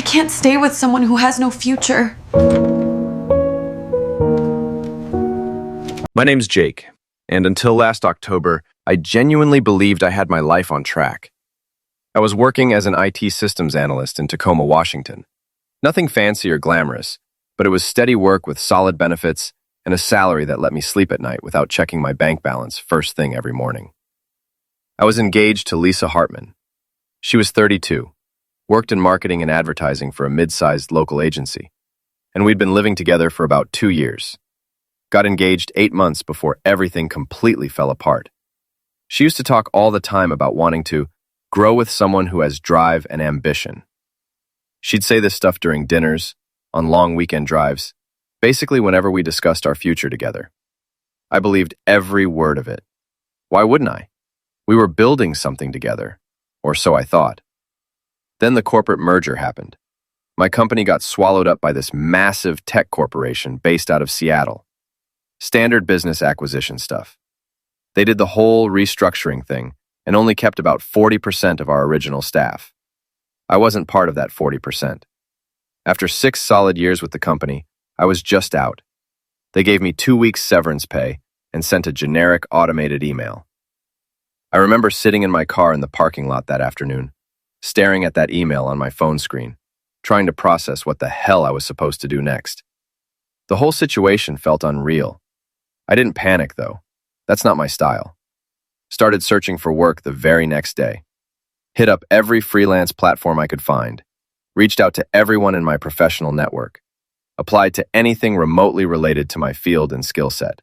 can't stay with someone who has no future. My name's Jake, and until last October, I genuinely believed I had my life on track. I was working as an IT systems analyst in Tacoma, Washington. Nothing fancy or glamorous, but it was steady work with solid benefits and a salary that let me sleep at night without checking my bank balance first thing every morning. I was engaged to Lisa Hartman. She was 32, worked in marketing and advertising for a mid-sized local agency, and we'd been living together for about 2 years. Got engaged 8 months before everything completely fell apart. She used to talk all the time about wanting to grow with someone who has drive and ambition. She'd say this stuff during dinners, on long weekend drives, basically whenever we discussed our future together. I believed every word of it. Why wouldn't I? We were building something together, or so I thought. Then the corporate merger happened. My company got swallowed up by this massive tech corporation based out of Seattle. Standard business acquisition stuff. They did the whole restructuring thing and only kept about 40% of our original staff. I wasn't part of that 40%. After 6 solid years with the company, I was just out. They gave me 2 weeks severance pay and sent a generic automated email. I remember sitting in my car in the parking lot that afternoon, staring at that email on my phone screen, trying to process what the hell I was supposed to do next. The whole situation felt unreal. I didn't panic, though. That's not my style. Started searching for work the very next day. Hit up every freelance platform I could find. Reached out to everyone in my professional network. Applied to anything remotely related to my field and skill set.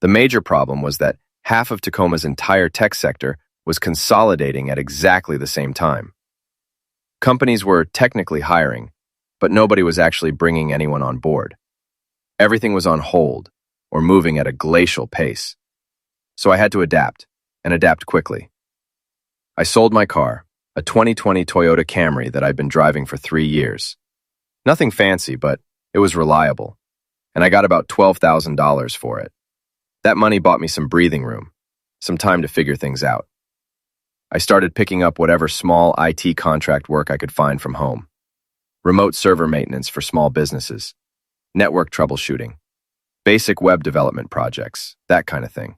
The major problem was that half of Tacoma's entire tech sector was consolidating at exactly the same time. Companies were technically hiring, but nobody was actually bringing anyone on board. Everything was on hold, or moving at a glacial pace. So I had to adapt, and adapt quickly. I sold my car, a 2020 Toyota Camry that I'd been driving for 3 years. Nothing fancy, but it was reliable, and I got about $12,000 for it. That money bought me some breathing room, some time to figure things out. I started picking up whatever small IT contract work I could find from home. Remote server maintenance for small businesses, network troubleshooting, basic web development projects, that kind of thing.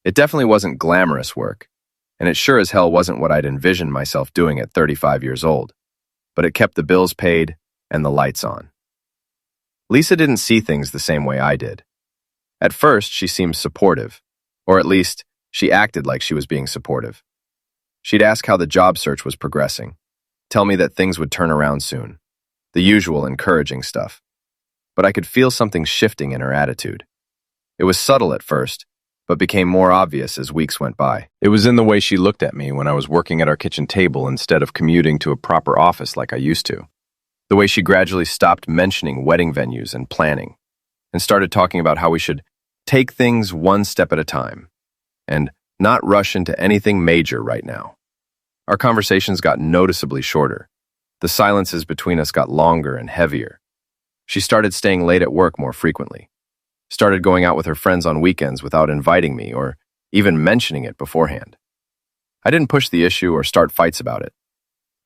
It definitely wasn't glamorous work, and it sure as hell wasn't what I'd envisioned myself doing at 35 years old, but it kept the bills paid and the lights on. Lisa didn't see things the same way I did. At first, she seemed supportive, or at least, she acted like she was being supportive. She'd ask how the job search was progressing, tell me that things would turn around soon, the usual encouraging stuff. But I could feel something shifting in her attitude. It was subtle at first, but became more obvious as weeks went by. It was in the way she looked at me when I was working at our kitchen table instead of commuting to a proper office like I used to. The way she gradually stopped mentioning wedding venues and planning, and started talking about how we should take things one step at a time, and not rush into anything major right now. Our conversations got noticeably shorter. The silences between us got longer and heavier. She started staying late at work more frequently. Started going out with her friends on weekends without inviting me or even mentioning it beforehand. I didn't push the issue or start fights about it.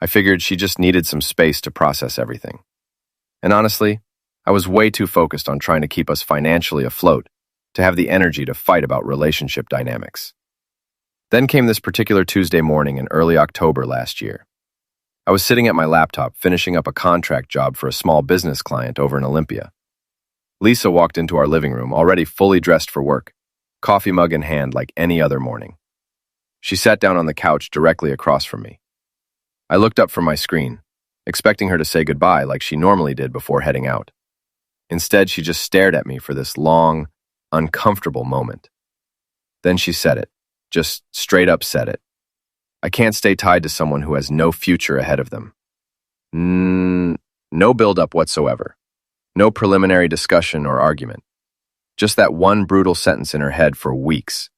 I figured she just needed some space to process everything. And honestly, I was way too focused on trying to keep us financially afloat to have the energy to fight about relationship dynamics. Then came this particular Tuesday morning in early October last year. I was sitting at my laptop finishing up a contract job for a small business client over in Olympia. Lisa walked into our living room already fully dressed for work, coffee mug in hand like any other morning. She sat down on the couch directly across from me. I looked up from my screen, expecting her to say goodbye like she normally did before heading out. Instead, she just stared at me for this long, uncomfortable moment. Then she said it, just straight up said it. I can't stay tied to someone who has no future ahead of them. No build-up whatsoever. No preliminary discussion or argument. Just that one brutal sentence in her head for weeks.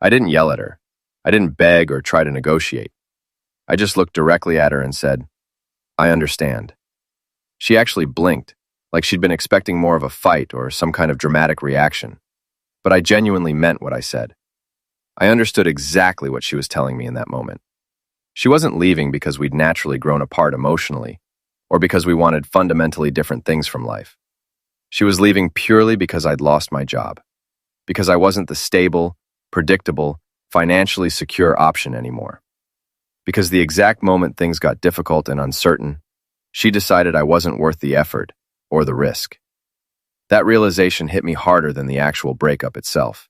I didn't yell at her. I didn't beg or try to negotiate. I just looked directly at her and said, I understand. She actually blinked, like she'd been expecting more of a fight or some kind of dramatic reaction. But I genuinely meant what I said. I understood exactly what she was telling me in that moment. She wasn't leaving because we'd naturally grown apart emotionally or because we wanted fundamentally different things from life. She was leaving purely because I'd lost my job, because I wasn't the stable, predictable, financially secure option anymore. Because the exact moment things got difficult and uncertain, she decided I wasn't worth the effort or the risk. That realization hit me harder than the actual breakup itself.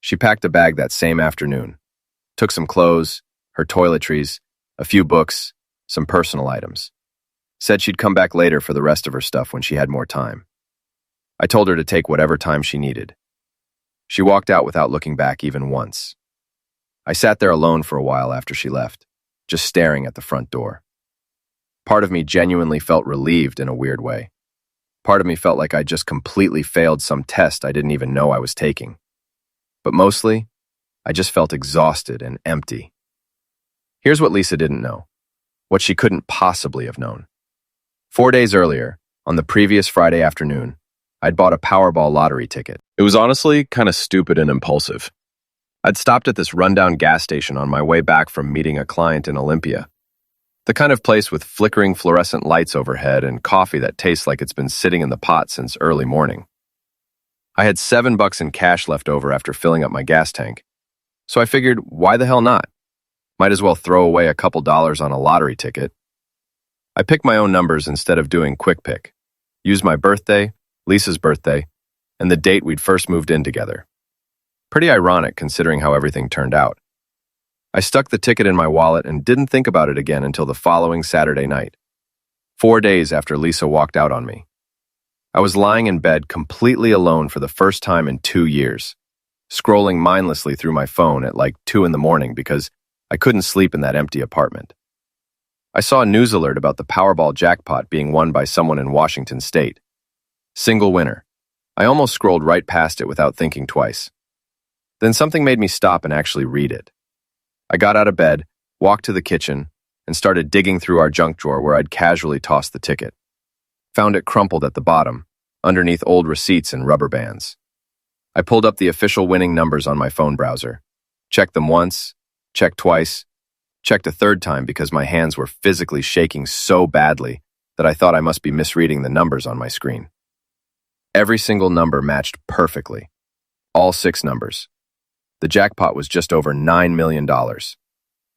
She packed a bag that same afternoon, took some clothes, her toiletries, a few books, some personal items. Said she'd come back later for the rest of her stuff when she had more time. I told her to take whatever time she needed. She walked out without looking back even once. I sat there alone for a while after she left, just staring at the front door. Part of me genuinely felt relieved in a weird way. Part of me felt like I'd just completely failed some test I didn't even know I was taking. But mostly, I just felt exhausted and empty. Here's what Lisa didn't know, what she couldn't possibly have known. 4 days earlier, on the previous Friday afternoon, I'd bought a Powerball lottery ticket. It was honestly kind of stupid and impulsive. I'd stopped at this rundown gas station on my way back from meeting a client in Olympia. The kind of place with flickering fluorescent lights overhead and coffee that tastes like it's been sitting in the pot since early morning. I had $7 in cash left over after filling up my gas tank, so I figured, why the hell not? Might as well throw away a couple dollars on a lottery ticket. I picked my own numbers instead of doing quick pick. Used my birthday, Lisa's birthday, and the date we'd first moved in together. Pretty ironic considering how everything turned out. I stuck the ticket in my wallet and didn't think about it again until the following Saturday night, 4 days after Lisa walked out on me. I was lying in bed completely alone for the first time in 2 years, scrolling mindlessly through my phone at like 2 in the morning because I couldn't sleep in that empty apartment. I saw a news alert about the Powerball jackpot being won by someone in Washington state. Single winner. I almost scrolled right past it without thinking twice. Then something made me stop and actually read it. I got out of bed, walked to the kitchen, and started digging through our junk drawer where I'd casually tossed the ticket. Found it crumpled at the bottom, underneath old receipts and rubber bands. I pulled up the official winning numbers on my phone browser, checked them once, checked twice, checked a third time because my hands were physically shaking so badly that I thought I must be misreading the numbers on my screen. Every single number matched perfectly. All 6 numbers. The jackpot was just over $9 million.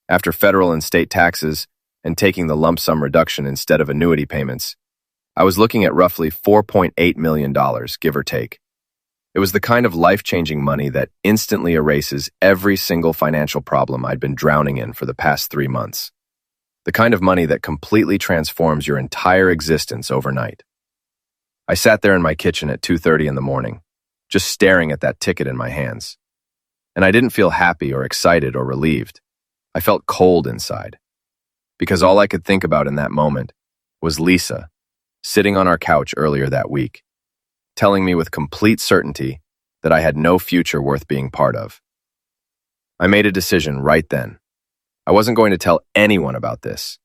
After federal and state taxes and taking the lump sum reduction instead of annuity payments, I was looking at roughly $4.8 million, give or take. It was the kind of life-changing money that instantly erases every single financial problem I'd been drowning in for the past 3 months. The kind of money that completely transforms your entire existence overnight. I sat there in my kitchen at 2:30 in the morning, just staring at that ticket in my hands. And I didn't feel happy or excited or relieved. I felt cold inside. Because all I could think about in that moment was Lisa, sitting on our couch earlier that week, telling me with complete certainty that I had no future worth being part of. I made a decision right then. I wasn't going to tell anyone about this.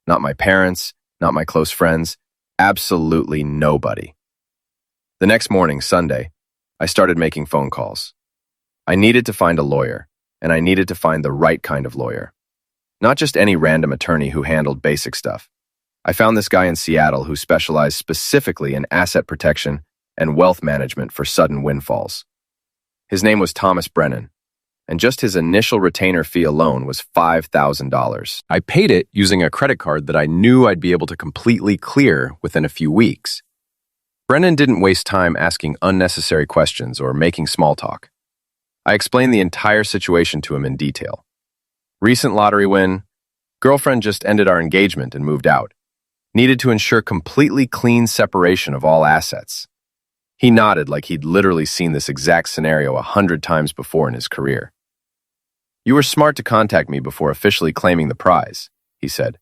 Not my parents, not my close friends, absolutely nobody. The next morning, Sunday, I started making phone calls. I needed to find a lawyer, and I needed to find the right kind of lawyer. Not just any random attorney who handled basic stuff. I found this guy in Seattle who specialized specifically in asset protection and wealth management for sudden windfalls. His name was Thomas Brennan, and just his initial retainer fee alone was $5,000. I paid it using a credit card that I knew I'd be able to completely clear within a few weeks. Brennan didn't waste time asking unnecessary questions or making small talk. I explained the entire situation to him in detail. Recent lottery win, girlfriend just ended our engagement and moved out. Needed to ensure completely clean separation of all assets. He nodded like he'd literally seen this exact scenario 100 times before in his career. You were smart to contact me before officially claiming the prize, he said.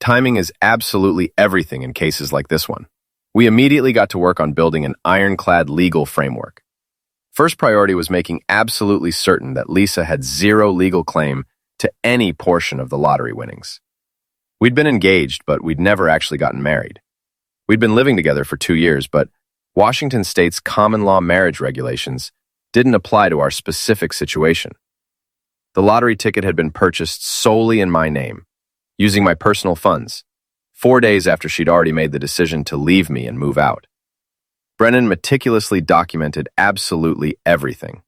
Timing is absolutely everything in cases like this one. We immediately got to work on building an ironclad legal framework. First priority was making absolutely certain that Lisa had zero legal claim to any portion of the lottery winnings. We'd been engaged, but we'd never actually gotten married. We'd been living together for 2 years, but Washington state's common law marriage regulations didn't apply to our specific situation. The lottery ticket had been purchased solely in my name, using my personal funds, 4 days after she'd already made the decision to leave me and move out. Brennan meticulously documented absolutely everything.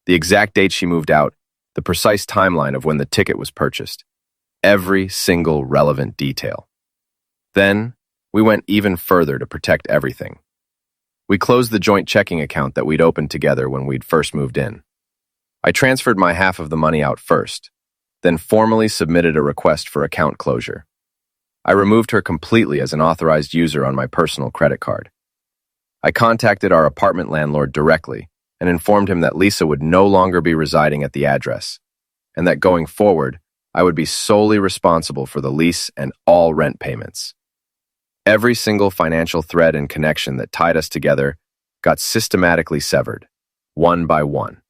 The exact date she moved out, the precise timeline of when the ticket was purchased. Every single relevant detail. Then, we went even further to protect everything. We closed the joint checking account that we'd opened together when we'd first moved in. I transferred my half of the money out first, then formally submitted a request for account closure. I removed her completely as an authorized user on my personal credit card. I contacted our apartment landlord directly and informed him that Lisa would no longer be residing at the address, and that going forward, I would be solely responsible for the lease and all rent payments. Every single financial thread and connection that tied us together got systematically severed, one by one.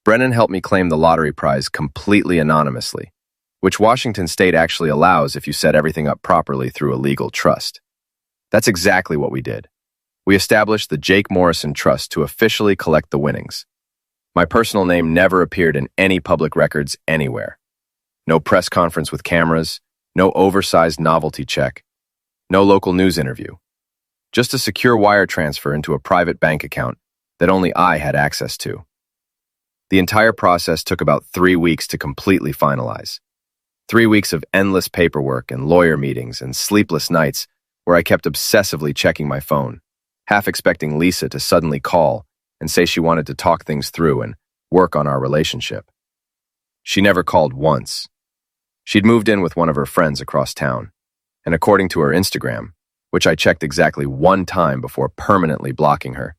Brennan helped me claim the lottery prize completely anonymously, which Washington State actually allows if you set everything up properly through a legal trust. That's exactly what we did. We established the Jake Morrison Trust to officially collect the winnings. My personal name never appeared in any public records anywhere. No press conference with cameras, no oversized novelty check, no local news interview. Just a secure wire transfer into a private bank account that only I had access to. The entire process took about 3 weeks to completely finalize. 3 weeks of endless paperwork and lawyer meetings and sleepless nights where I kept obsessively checking my phone, half expecting Lisa to suddenly call and say she wanted to talk things through and work on our relationship. She never called once. She'd moved in with one of her friends across town, and according to her Instagram, which I checked exactly 1 time before permanently blocking her,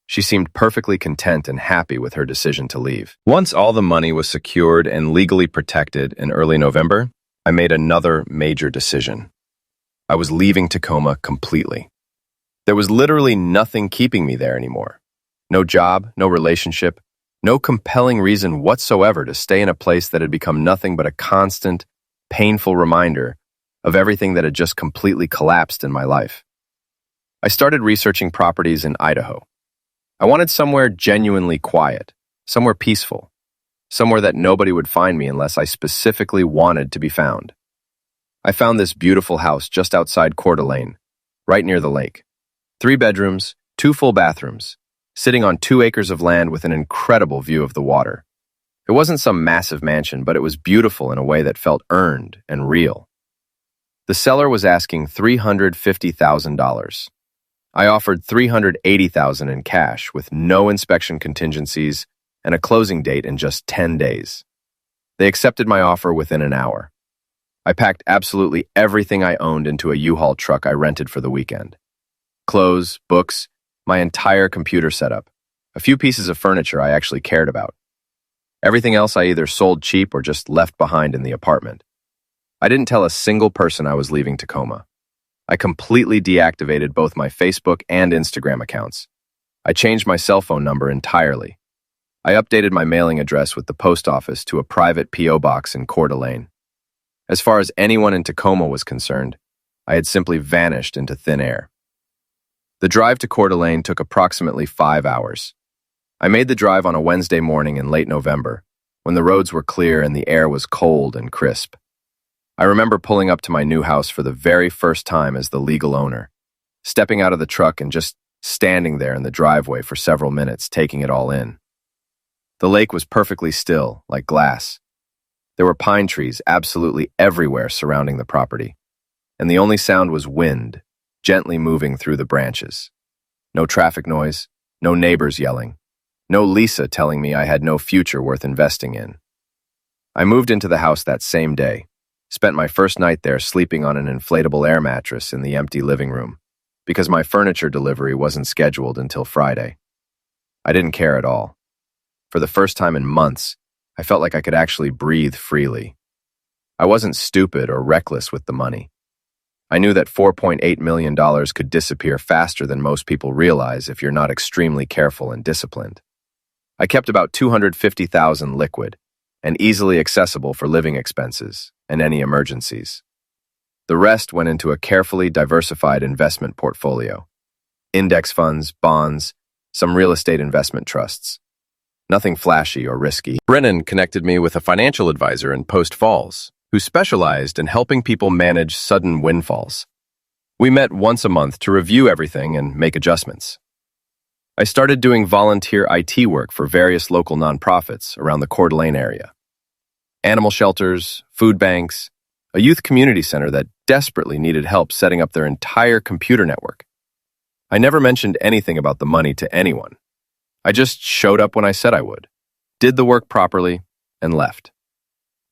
she seemed perfectly content and happy with her decision to leave. Once all the money was secured and legally protected in early November, I made another major decision. I was leaving Tacoma completely. There was literally nothing keeping me there anymore. No job, no relationship, no compelling reason whatsoever to stay in a place that had become nothing but a constant, painful reminder of everything that had just completely collapsed in my life. I started researching properties in Idaho. I wanted somewhere genuinely quiet, somewhere peaceful, somewhere that nobody would find me unless I specifically wanted to be found. I found this beautiful house just outside Coeur d'Alene, right near the lake. 3 bedrooms, 2 full bathrooms, sitting on 2 acres of land with an incredible view of the water. It wasn't some massive mansion, but it was beautiful in a way that felt earned and real. The seller was asking $350,000. I offered $380,000 in cash with no inspection contingencies and a closing date in just 10 days. They accepted my offer within an hour. I packed absolutely everything I owned into a U-Haul truck I rented for the weekend. Clothes, books, my entire computer setup, a few pieces of furniture I actually cared about. Everything else I either sold cheap or just left behind in the apartment. I didn't tell a single person I was leaving Tacoma. I completely deactivated both my Facebook and Instagram accounts. I changed my cell phone number entirely. I updated my mailing address with the post office to a private P.O. box in Coeur d'Alene. As far as anyone in Tacoma was concerned, I had simply vanished into thin air. The drive to Coeur d'Alene took approximately 5 hours. I made the drive on a Wednesday morning in late November, when the roads were clear and the air was cold and crisp. I remember pulling up to my new house for the very first time as the legal owner, stepping out of the truck and just standing there in the driveway for several minutes, taking it all in. The lake was perfectly still, like glass. There were pine trees absolutely everywhere surrounding the property, and the only sound was wind, gently moving through the branches. No traffic noise, no neighbors yelling, no Lisa telling me I had no future worth investing in. I moved into the house that same day, spent my first night there sleeping on an inflatable air mattress in the empty living room, because my furniture delivery wasn't scheduled until Friday. I didn't care at all. For the first time in months, I felt like I could actually breathe freely. I wasn't stupid or reckless with the money. I knew that $4.8 million could disappear faster than most people realize if you're not extremely careful and disciplined. I kept about $250,000 liquid and easily accessible for living expenses and any emergencies. The rest went into a carefully diversified investment portfolio. Index funds, bonds, some real estate investment trusts. Nothing flashy or risky. Brennan connected me with a financial advisor in Post Falls, who specialized in helping people manage sudden windfalls. We met once a month to review everything and make adjustments. I started doing volunteer IT work for various local nonprofits around the Coeur d'Alene area. Animal shelters, food banks, a youth community center that desperately needed help setting up their entire computer network. I never mentioned anything about the money to anyone. I just showed up when I said I would, did the work properly, and left.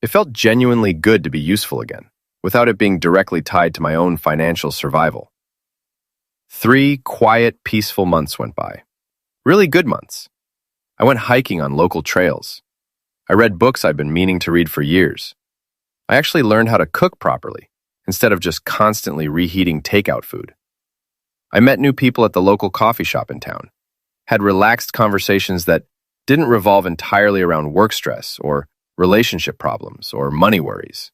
It felt genuinely good to be useful again, without it being directly tied to my own financial survival. 3 quiet, peaceful months went by. Really good months. I went hiking on local trails. I read books I've been meaning to read for years. I actually learned how to cook properly, instead of just constantly reheating takeout food. I met new people at the local coffee shop in town, had relaxed conversations that didn't revolve entirely around work stress or relationship problems or money worries.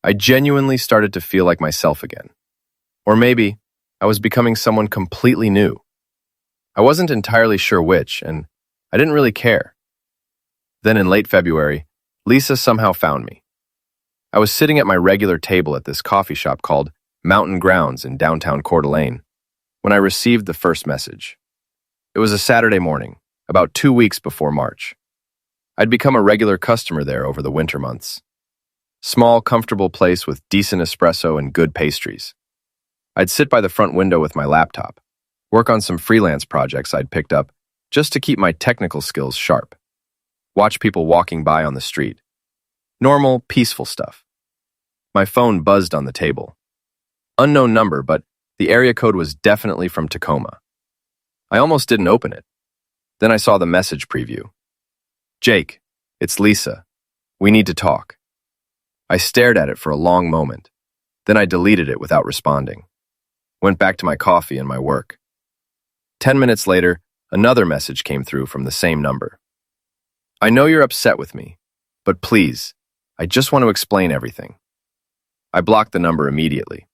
I genuinely started to feel like myself again. Or maybe I was becoming someone completely new. I wasn't entirely sure which, and I didn't really care. Then in late February, Lisa somehow found me. I was sitting at my regular table at this coffee shop called Mountain Grounds in downtown Coeur d'Alene when I received the first message. It was a Saturday morning, about 2 weeks before March. I'd become a regular customer there over the winter months. Small, comfortable place with decent espresso and good pastries. I'd sit by the front window with my laptop, work on some freelance projects I'd picked up just to keep my technical skills sharp. Watch people walking by on the street. Normal, peaceful stuff. My phone buzzed on the table. Unknown number, but the area code was definitely from Tacoma. I almost didn't open it. Then I saw the message preview. "Jake, it's Lisa. We need to talk." I stared at it for a long moment. Then I deleted it without responding. Went back to my coffee and my work. 10 minutes later, another message came through from the same number. "I know you're upset with me, but please, I just want to explain everything." I blocked the number immediately.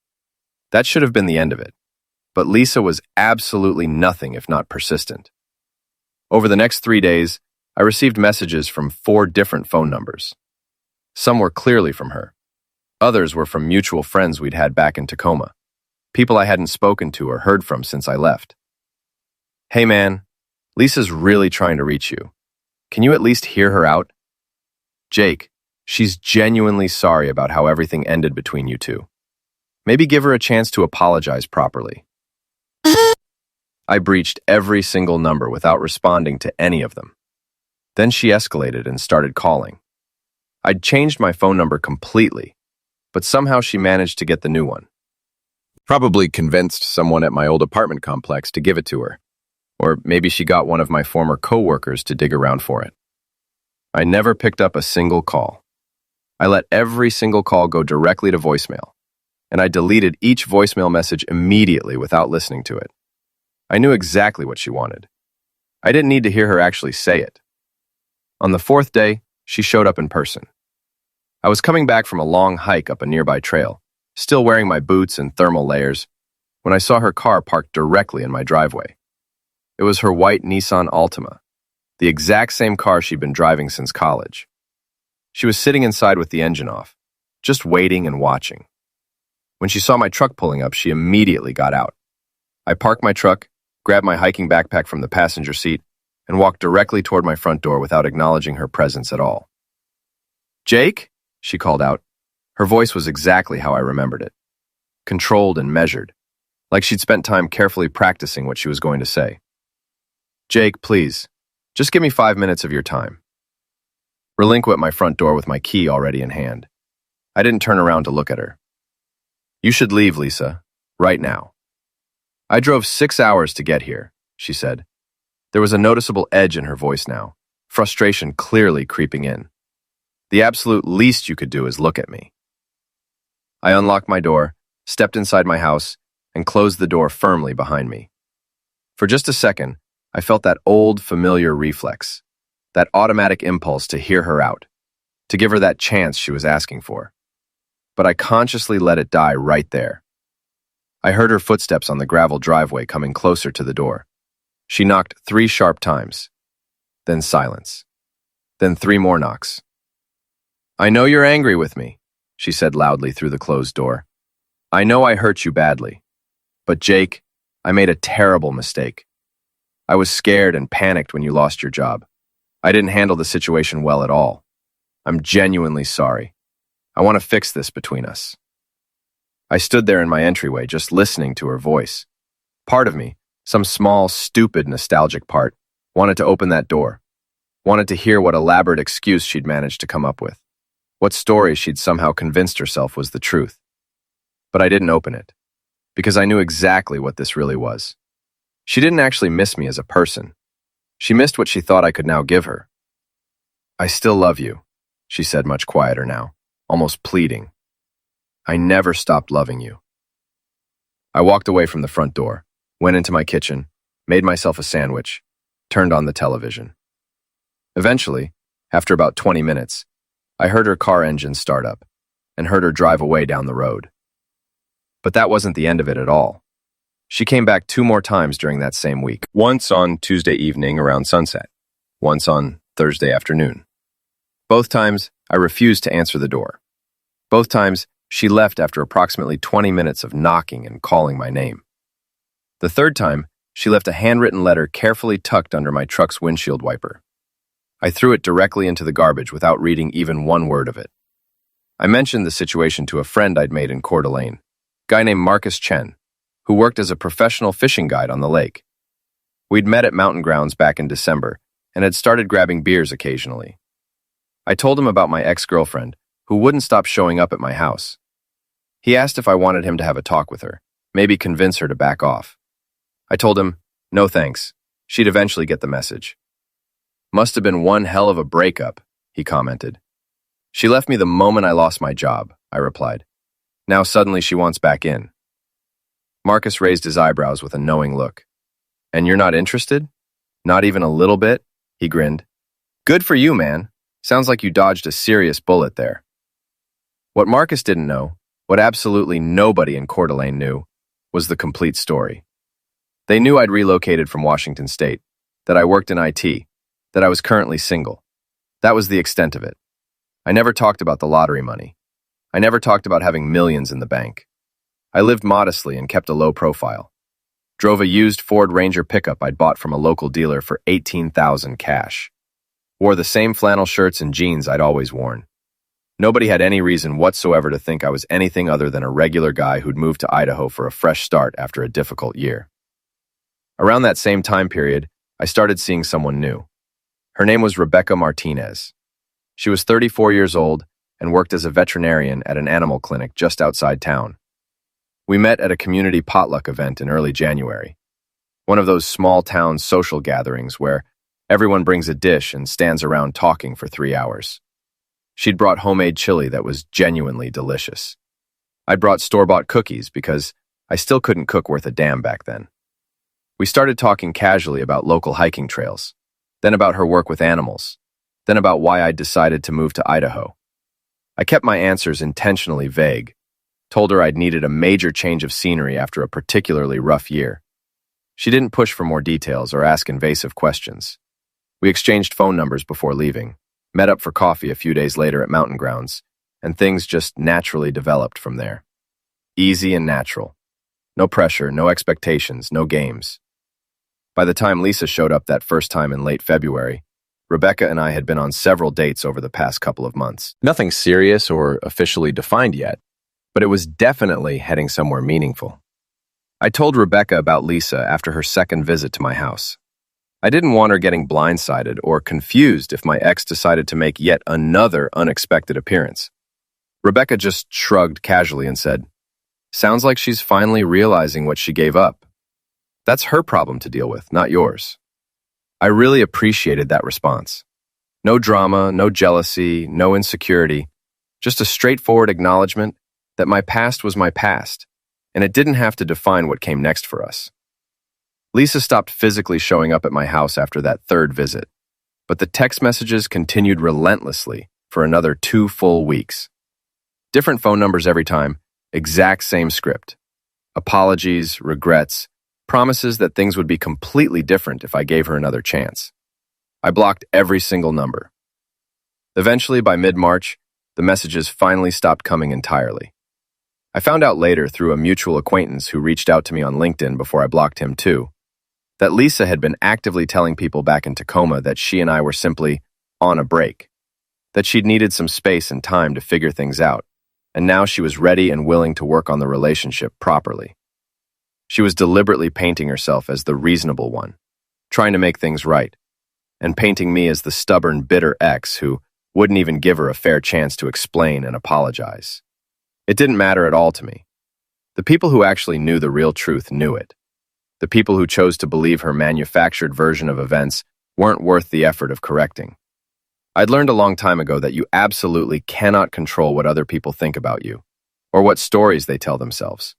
That should have been the end of it, but Lisa was absolutely nothing if not persistent. Over the next 3 days, I received messages from 4 different phone numbers. Some were clearly from her. Others were from mutual friends we'd had back in Tacoma, people I hadn't spoken to or heard from since I left. "Hey man, Lisa's really trying to reach you. Can you at least hear her out? Jake, she's genuinely sorry about how everything ended between you two. Maybe give her a chance to apologize properly." I breached every single number without responding to any of them. Then she escalated and started calling. I'd changed my phone number completely, but somehow she managed to get the new one. Probably convinced someone at my old apartment complex to give it to her. Or maybe she got one of my former coworkers to dig around for it. I never picked up a single call. I let every single call go directly to voicemail, and I deleted each voicemail message immediately without listening to it. I knew exactly what she wanted. I didn't need to hear her actually say it. On the 4th day, she showed up in person. I was coming back from a long hike up a nearby trail, still wearing my boots and thermal layers, when I saw her car parked directly in my driveway. It was her white Nissan Altima, the exact same car she'd been driving since college. She was sitting inside with the engine off, just waiting and watching. When she saw my truck pulling up, she immediately got out. I parked my truck, grabbed my hiking backpack from the passenger seat, and walked directly toward my front door without acknowledging her presence at all. "Jake?" she called out. Her voice was exactly how I remembered it. Controlled and measured, like she'd spent time carefully practicing what she was going to say. "Jake, please, just give me 5 minutes of your time." Relinquent my front door with my key already in hand. I didn't turn around to look at her. "You should leave, Lisa, right now." "I drove 6 hours to get here," she said. There was a noticeable edge in her voice now, frustration clearly creeping in. "The absolute least you could do is look at me." I unlocked my door, stepped inside my house, and closed the door firmly behind me. For just a second, I felt that old, familiar reflex, that automatic impulse to hear her out, to give her that chance she was asking for. But I consciously let it die right there. I heard her footsteps on the gravel driveway coming closer to the door. She knocked 3 sharp times. Then silence. Then 3 more knocks. "I know you're angry with me," she said loudly through the closed door. I know I hurt you badly, but Jake, I made a terrible mistake. I was scared and panicked when you lost your job. I didn't handle the situation well at all. I'm genuinely sorry. I want to fix this between us. I stood there in my entryway, just listening to her voice. Part of me, some small, stupid, nostalgic part, wanted to open that door, wanted to hear what elaborate excuse she'd managed to come up with, what story she'd somehow convinced herself was the truth. But I didn't open it, because I knew exactly what this really was. She didn't actually miss me as a person. She missed what she thought I could now give her. I still love you, she said much quieter now, almost pleading. I never stopped loving you. I walked away from the front door, went into my kitchen, made myself a sandwich, turned on the television. Eventually, after about 20 minutes, I heard her car engine start up and heard her drive away down the road. But that wasn't the end of it at all. She came back 2 more times during that same week, once on Tuesday evening around sunset, once on Thursday afternoon. Both times, I refused to answer the door. Both times, she left after approximately 20 minutes of knocking and calling my name. The third time, she left a handwritten letter carefully tucked under my truck's windshield wiper. I threw it directly into the garbage without reading even one word of it. I mentioned the situation to a friend I'd made in Coeur d'Alene, a guy named Marcus Chen, who worked as a professional fishing guide on the lake. We'd met at mountain grounds back in December and had started grabbing beers occasionally. I told him about my ex-girlfriend, who wouldn't stop showing up at my house. He asked if I wanted him to have a talk with her, maybe convince her to back off. I told him, no thanks, she'd eventually get the message. Must have been one hell of a breakup, he commented. She left me the moment I lost my job, I replied. Now suddenly she wants back in. Marcus raised his eyebrows with a knowing look. And you're not interested? Not even a little bit? He grinned. Good for you, man. Sounds like you dodged a serious bullet there. What Marcus didn't know, what absolutely nobody in Coeur d'Alene knew, was the complete story. They knew I'd relocated from Washington State, that I worked in IT, that I was currently single. That was the extent of it. I never talked about the lottery money. I never talked about having millions in the bank. I lived modestly and kept a low profile. Drove a used Ford Ranger pickup I'd bought from a local dealer for $18,000 cash. Wore the same flannel shirts and jeans I'd always worn. Nobody had any reason whatsoever to think I was anything other than a regular guy who'd moved to Idaho for a fresh start after a difficult year. Around that same time period, I started seeing someone new. Her name was Rebecca Martinez. She was 34 years old and worked as a veterinarian at an animal clinic just outside town. We met at a community potluck event in early January, one of those small-town social gatherings where everyone brings a dish and stands around talking for 3 hours. She'd brought homemade chili that was genuinely delicious. I'd brought store-bought cookies because I still couldn't cook worth a damn back then. We started talking casually about local hiking trails, then about her work with animals, then about why I'd decided to move to Idaho. I kept my answers intentionally vague, told her I'd needed a major change of scenery after a particularly rough year. She didn't push for more details or ask invasive questions. We exchanged phone numbers before leaving, met up for coffee a few days later at mountain grounds, and things just naturally developed from there. Easy and natural. No pressure, no expectations, no games. By the time Lisa showed up that first time in late February, Rebecca and I had been on several dates over the past couple of months. Nothing serious or officially defined yet, but it was definitely heading somewhere meaningful. I told Rebecca about Lisa after her second visit to my house. I didn't want her getting blindsided or confused if my ex decided to make yet another unexpected appearance. Rebecca just shrugged casually and said, "Sounds like she's finally realizing what she gave up. That's her problem to deal with, not yours." I really appreciated that response. No drama, no jealousy, no insecurity, just a straightforward acknowledgement that my past was my past, and it didn't have to define what came next for us. Lisa stopped physically showing up at my house after that third visit, but the text messages continued relentlessly for another 2 full weeks. Different phone numbers every time, exact same script. Apologies, regrets, promises that things would be completely different if I gave her another chance. I blocked every single number. Eventually, by mid-March, The messages finally stopped coming entirely. I found out later through a mutual acquaintance who reached out to me on LinkedIn before I blocked him too, that Lisa had been actively telling people back in Tacoma that she and I were simply on a break, that she'd needed some space and time to figure things out, and now she was ready and willing to work on the relationship properly. She was deliberately painting herself as the reasonable one, trying to make things right, and painting me as the stubborn, bitter ex who wouldn't even give her a fair chance to explain and apologize. It didn't matter at all to me. The people who actually knew the real truth knew it. The people who chose to believe her manufactured version of events weren't worth the effort of correcting. I'd learned a long time ago that you absolutely cannot control what other people think about you, or what stories they tell themselves.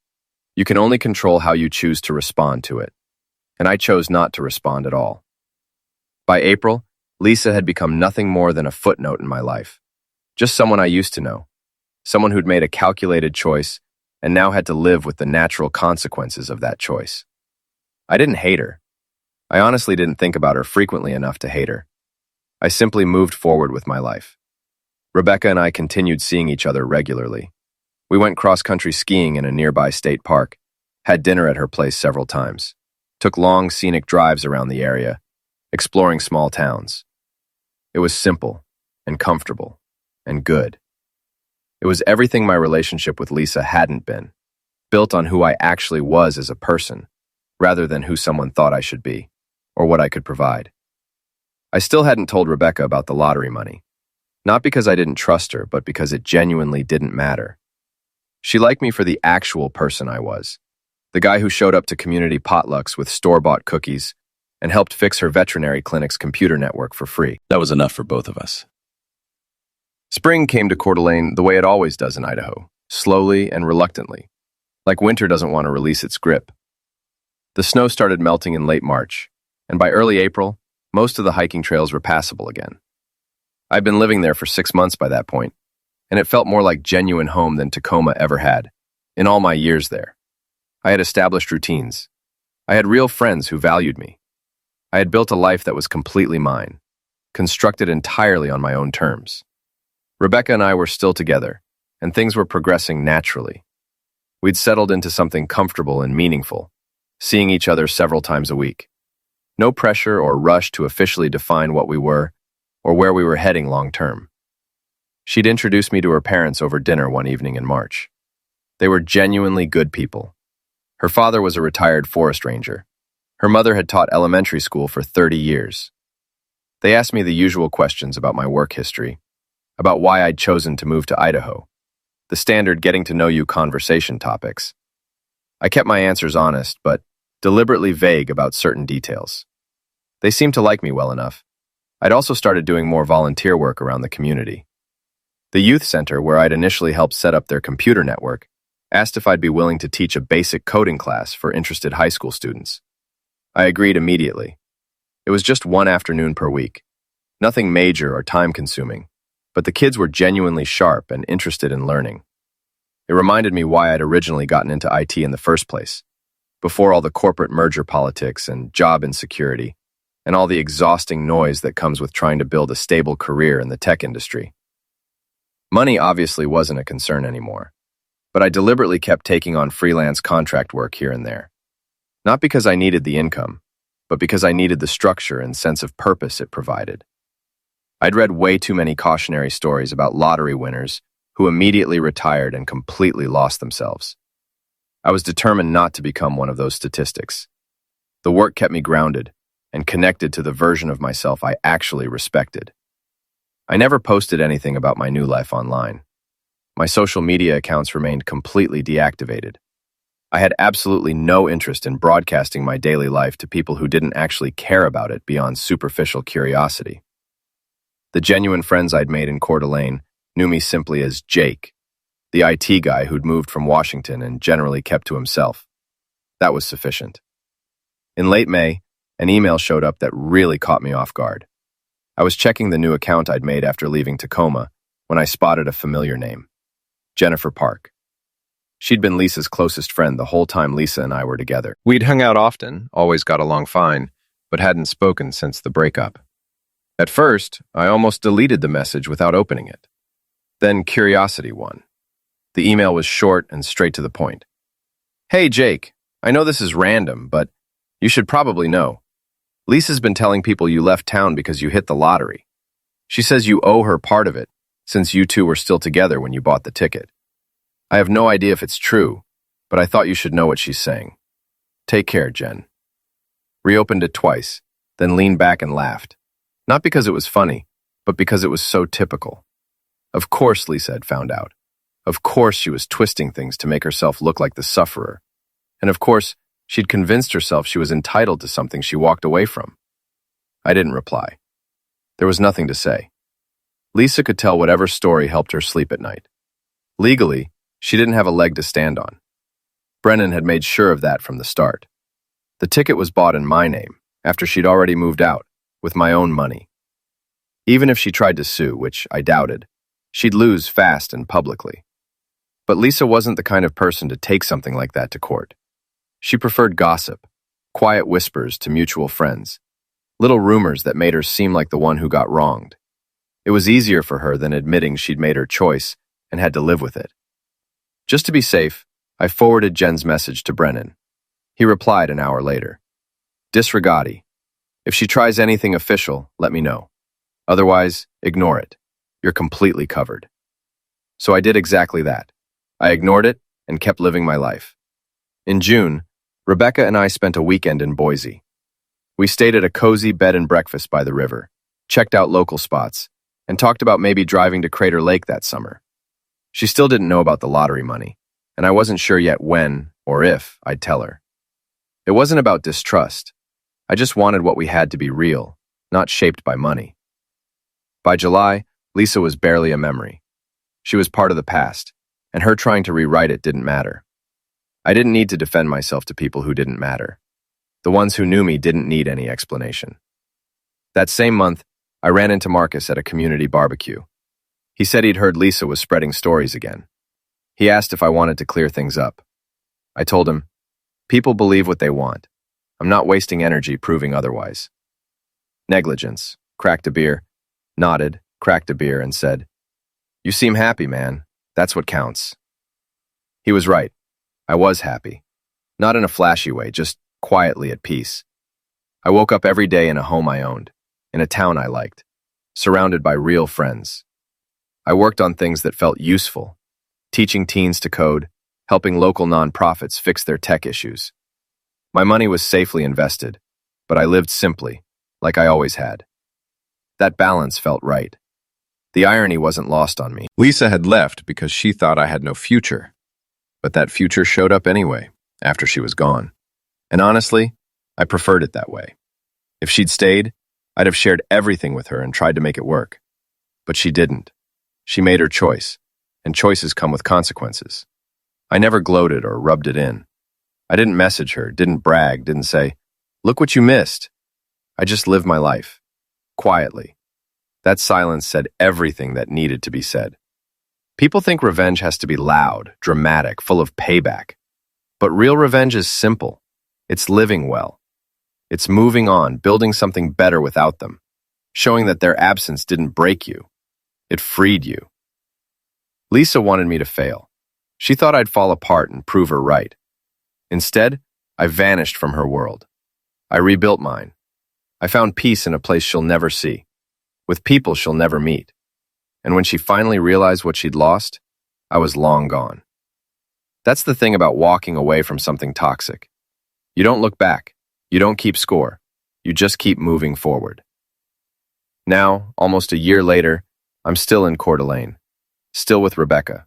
You can only control how you choose to respond to it, and I chose not to respond at all. By April, Lisa had become nothing more than a footnote in my life, just someone I used to know, someone who'd made a calculated choice and now had to live with the natural consequences of that choice. I didn't hate her. I honestly didn't think about her frequently enough to hate her. I simply moved forward with my life. Rebecca and I continued seeing each other regularly. We went cross-country skiing in a nearby state park, had dinner at her place several times, took long scenic drives around the area, exploring small towns. It was simple and comfortable and good. It was everything my relationship with Lisa hadn't been, built on who I actually was as a person, rather than who someone thought I should be, or what I could provide. I still hadn't told Rebecca about the lottery money, not because I didn't trust her, but because it genuinely didn't matter. She liked me for the actual person I was, the guy who showed up to community potlucks with store-bought cookies and helped fix her veterinary clinic's computer network for free. That was enough for both of us. Spring came to Coeur d'Alene the way it always does in Idaho, slowly and reluctantly, like winter doesn't want to release its grip. The snow started melting in late March, and by early April, most of the hiking trails were passable again. I'd been living there for 6 months by that point, and it felt more like genuine home than Tacoma ever had, in all my years there. I had established routines. I had real friends who valued me. I had built a life that was completely mine, constructed entirely on my own terms. Rebecca and I were still together, and things were progressing naturally. We'd settled into something comfortable and meaningful, seeing each other several times a week. No pressure or rush to officially define what we were or where we were heading long term. She'd introduced me to her parents over dinner one evening in March. They were genuinely good people. Her father was a retired forest ranger. Her mother had taught elementary school for 30 years. They asked me the usual questions about my work history, about why I'd chosen to move to Idaho, the standard getting-to-know-you conversation topics. I kept my answers honest, but deliberately vague about certain details. They seemed to like me well enough. I'd also started doing more volunteer work around the community. The youth center, where I'd initially helped set up their computer network, asked if I'd be willing to teach a basic coding class for interested high school students. I agreed immediately. It was just one afternoon per week. Nothing major or time-consuming, but the kids were genuinely sharp and interested in learning. It reminded me why I'd originally gotten into IT in the first place, before all the corporate merger politics and job insecurity, and all the exhausting noise that comes with trying to build a stable career in the tech industry. Money obviously wasn't a concern anymore, but I deliberately kept taking on freelance contract work here and there. Not because I needed the income, but because I needed the structure and sense of purpose it provided. I'd read way too many cautionary stories about lottery winners who immediately retired and completely lost themselves. I was determined not to become one of those statistics. The work kept me grounded and connected to the version of myself I actually respected. I never posted anything about my new life online. My social media accounts remained completely deactivated. I had absolutely no interest in broadcasting my daily life to people who didn't actually care about it beyond superficial curiosity. The genuine friends I'd made in Coeur d'Alene knew me simply as Jake, the IT guy who'd moved from Washington and generally kept to himself. That was sufficient. In late May, an email showed up that really caught me off guard. I was checking the new account I'd made after leaving Tacoma when I spotted a familiar name, Jennifer Park. She'd been Lisa's closest friend the whole time Lisa and I were together. We'd hung out often, always got along fine, but hadn't spoken since the breakup. At first, I almost deleted the message without opening it. Then curiosity won. The email was short and straight to the point. Hey, Jake, I know this is random, but you should probably know. Lisa's been telling people you left town because you hit the lottery. She says you owe her part of it, since you two were still together when you bought the ticket. I have no idea if it's true, but I thought you should know what she's saying. Take care, Jen. Reopened it twice, then leaned back and laughed. Not because it was funny, but because it was so typical. Of course Lisa had found out. Of course she was twisting things to make herself look like the sufferer. And of course, she'd convinced herself she was entitled to something she walked away from. I didn't reply. There was nothing to say. Lisa could tell whatever story helped her sleep at night. Legally, she didn't have a leg to stand on. Brennan had made sure of that from the start. The ticket was bought in my name, after she'd already moved out, with my own money. Even if she tried to sue, which I doubted, she'd lose fast and publicly. But Lisa wasn't the kind of person to take something like that to court. She preferred gossip, quiet whispers to mutual friends, little rumors that made her seem like the one who got wronged. It was easier for her than admitting she'd made her choice and had to live with it. Just to be safe, I forwarded Jen's message to Brennan. He replied an hour later. Disregardie. If she tries anything official, let me know. Otherwise, ignore it. You're completely covered. So I did exactly that. I ignored it and kept living my life. In June, Rebecca and I spent a weekend in Boise. We stayed at a cozy bed and breakfast by the river, checked out local spots, and talked about maybe driving to Crater Lake that summer. She still didn't know about the lottery money, and I wasn't sure yet when or if I'd tell her. It wasn't about distrust. I just wanted what we had to be real, not shaped by money. By July, Lisa was barely a memory. She was part of the past, and her trying to rewrite it didn't matter. I didn't need to defend myself to people who didn't matter. The ones who knew me didn't need any explanation. That same month, I ran into Marcus at a community barbecue. He said he'd heard Lisa was spreading stories again. He asked if I wanted to clear things up. I told him, people believe what they want. I'm not wasting energy proving otherwise. Negligence, cracked a beer, nodded, cracked a beer, and said, You seem happy, man. That's what counts. He was right. I was happy. Not in a flashy way, just quietly at peace. I woke up every day in a home I owned, in a town I liked, surrounded by real friends. I worked on things that felt useful, teaching teens to code, helping local nonprofits fix their tech issues. My money was safely invested, but I lived simply, like I always had. That balance felt right. The irony wasn't lost on me. Lisa had left because she thought I had no future. But that future showed up anyway, after she was gone. And honestly, I preferred it that way. If she'd stayed, I'd have shared everything with her and tried to make it work. But she didn't. She made her choice, and choices come with consequences. I never gloated or rubbed it in. I didn't message her, didn't brag, didn't say, Look what you missed. I just lived my life, quietly. That silence said everything that needed to be said. People think revenge has to be loud, dramatic, full of payback. But real revenge is simple. It's living well. It's moving on, building something better without them, showing that their absence didn't break you. It freed you. Lisa wanted me to fail. She thought I'd fall apart and prove her right. Instead, I vanished from her world. I rebuilt mine. I found peace in a place she'll never see, with people she'll never meet. And when she finally realized what she'd lost, I was long gone. That's the thing about walking away from something toxic. You don't look back. You don't keep score. You just keep moving forward. Now, almost a year later, I'm still in Coeur d'Alene, still with Rebecca,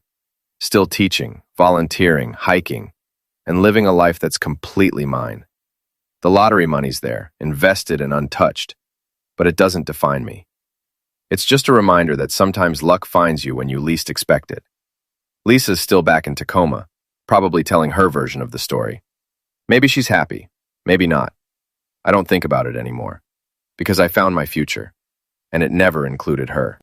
still teaching, volunteering, hiking, and living a life that's completely mine. The lottery money's there, invested and untouched, but it doesn't define me. It's just a reminder that sometimes luck finds you when you least expect it. Lisa's still back in Tacoma, probably telling her version of the story. Maybe she's happy, maybe not. I don't think about it anymore, because I found my future, and it never included her.